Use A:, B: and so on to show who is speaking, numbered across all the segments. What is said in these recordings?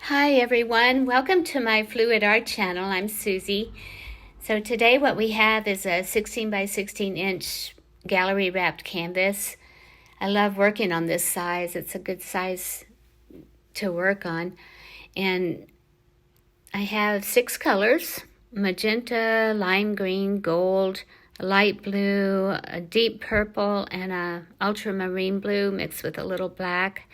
A: Hi everyone, welcome to my Fluid Art channel. I'm Susie. So today what we have is a 16 by 16 inch gallery wrapped canvas. I love working on this size. It's a good size to work on. And I have 6 colors: magenta, lime green, gold, a light blue, a deep purple, and a ultramarine blue mixed with a little black.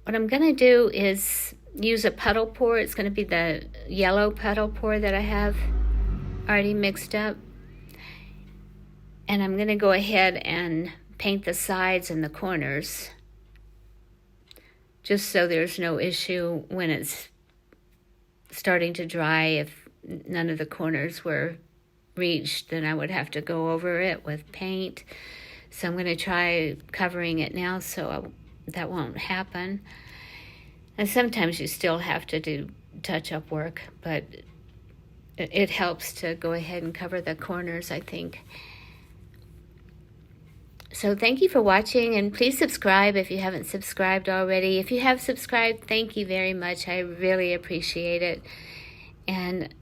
A: What I'm going to do is use a puddle pour. It's going to be the yellow puddle pour that I have already mixed up. And I'm going to go ahead and paint the sides and the corners, just so there's no issue when it's starting to dry. If none of the corners were reached, then I would have to go over it with paint. So I'm going to try covering it now so that won't happen. And sometimes you still have to do touch-up work, but it helps to go ahead and cover the corners, I think. So thank you for watching, and please subscribe if you haven't subscribed already. If you have subscribed, thank you very much. I really appreciate it. And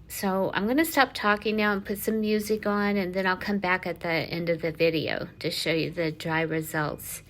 A: so I'm going to stop talking now and put some music on, and then I'll come back at the end of the video to show you the dry results.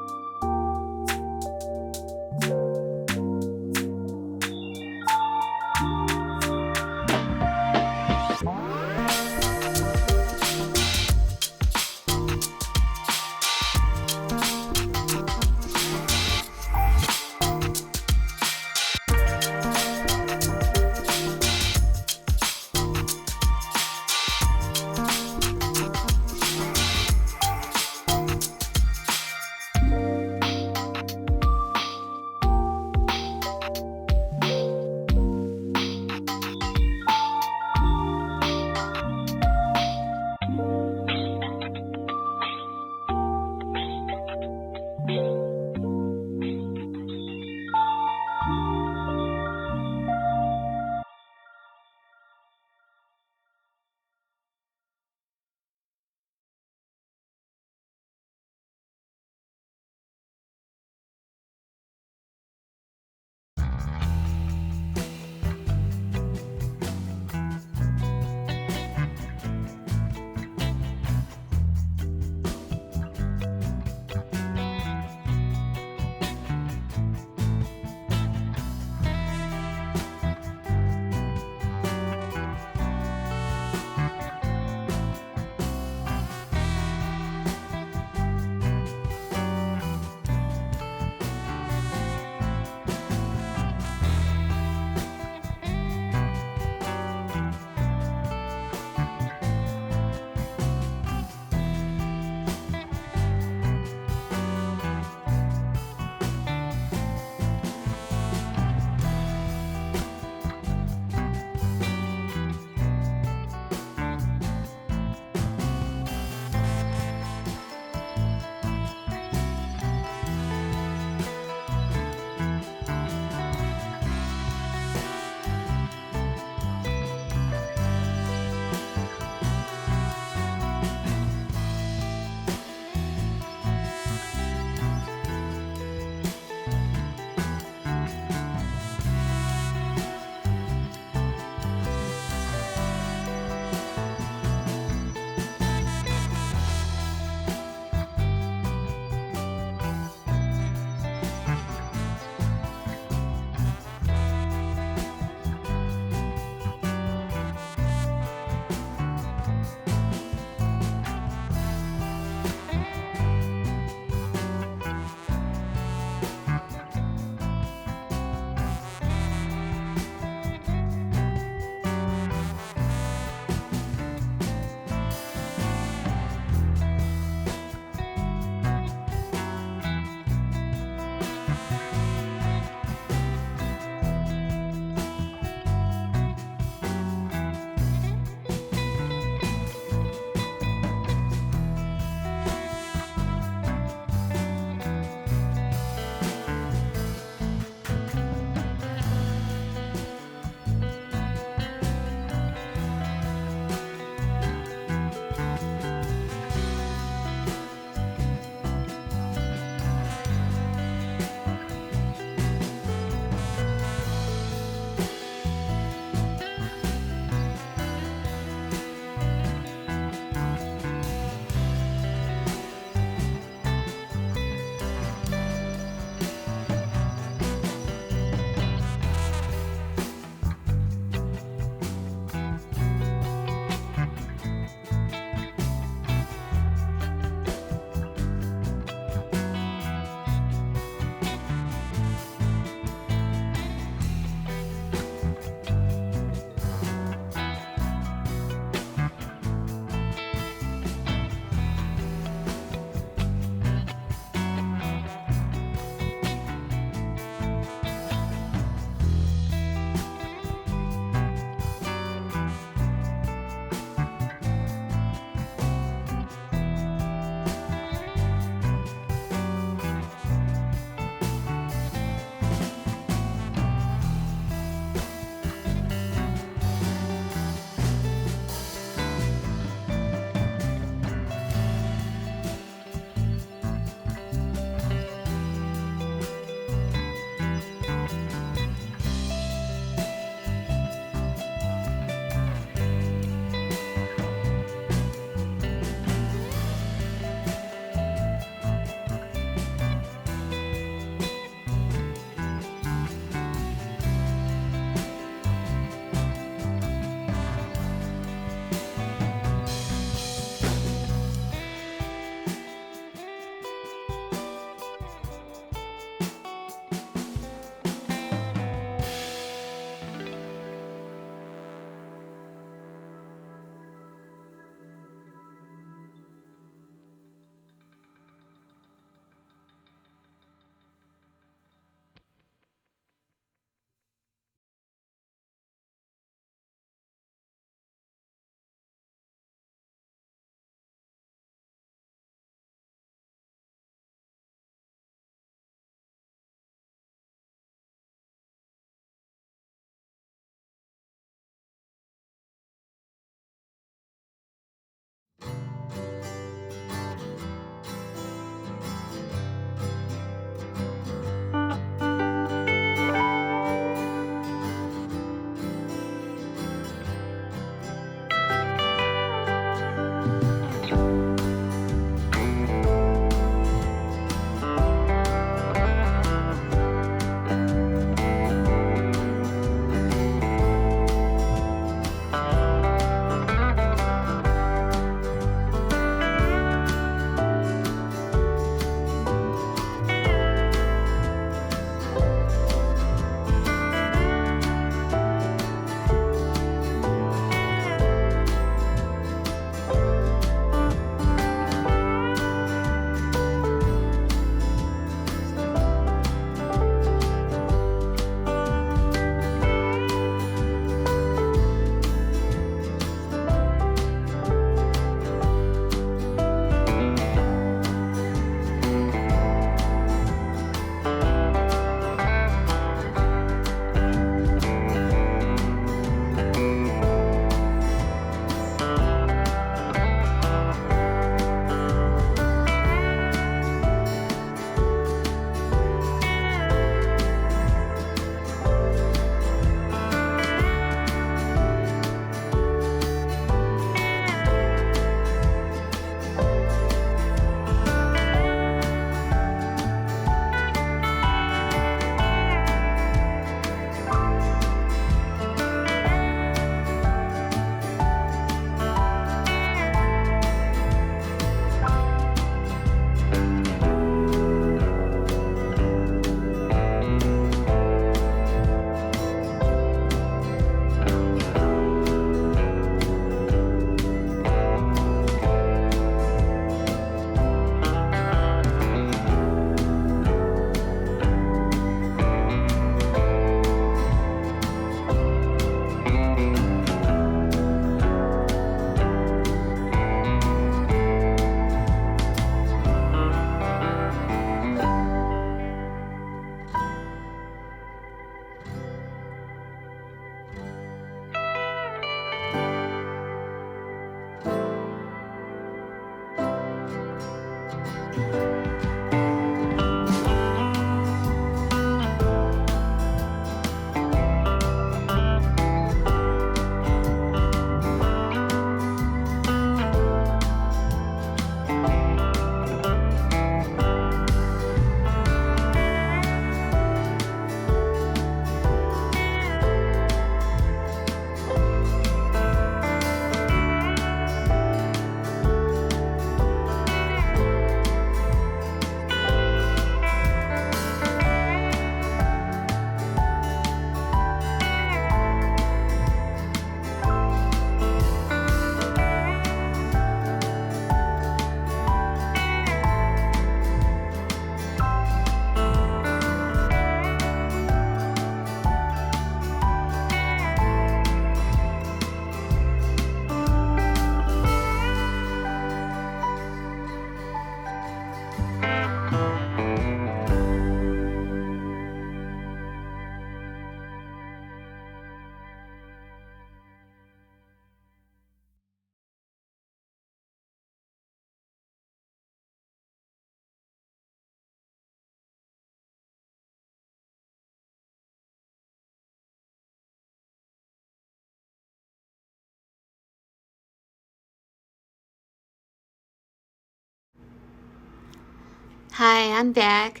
A: Hi, I'm back.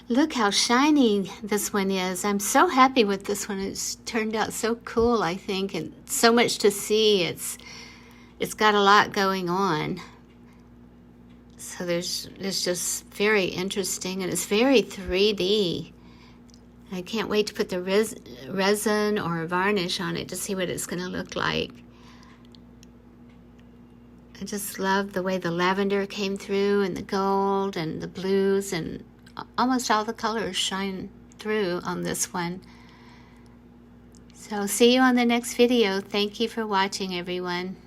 A: Look how shiny this one is. I'm so happy with this one. It's turned out so cool, I think, and so much to see. It's got a lot going on. So it's just very interesting, and it's very 3D. I can't wait to put the resin or varnish on it to see what it's going to look like. I just love the way the lavender came through, and the gold and the blues, and almost all the colors shine through on this one. So see you on the next video. Thank you for watching, everyone.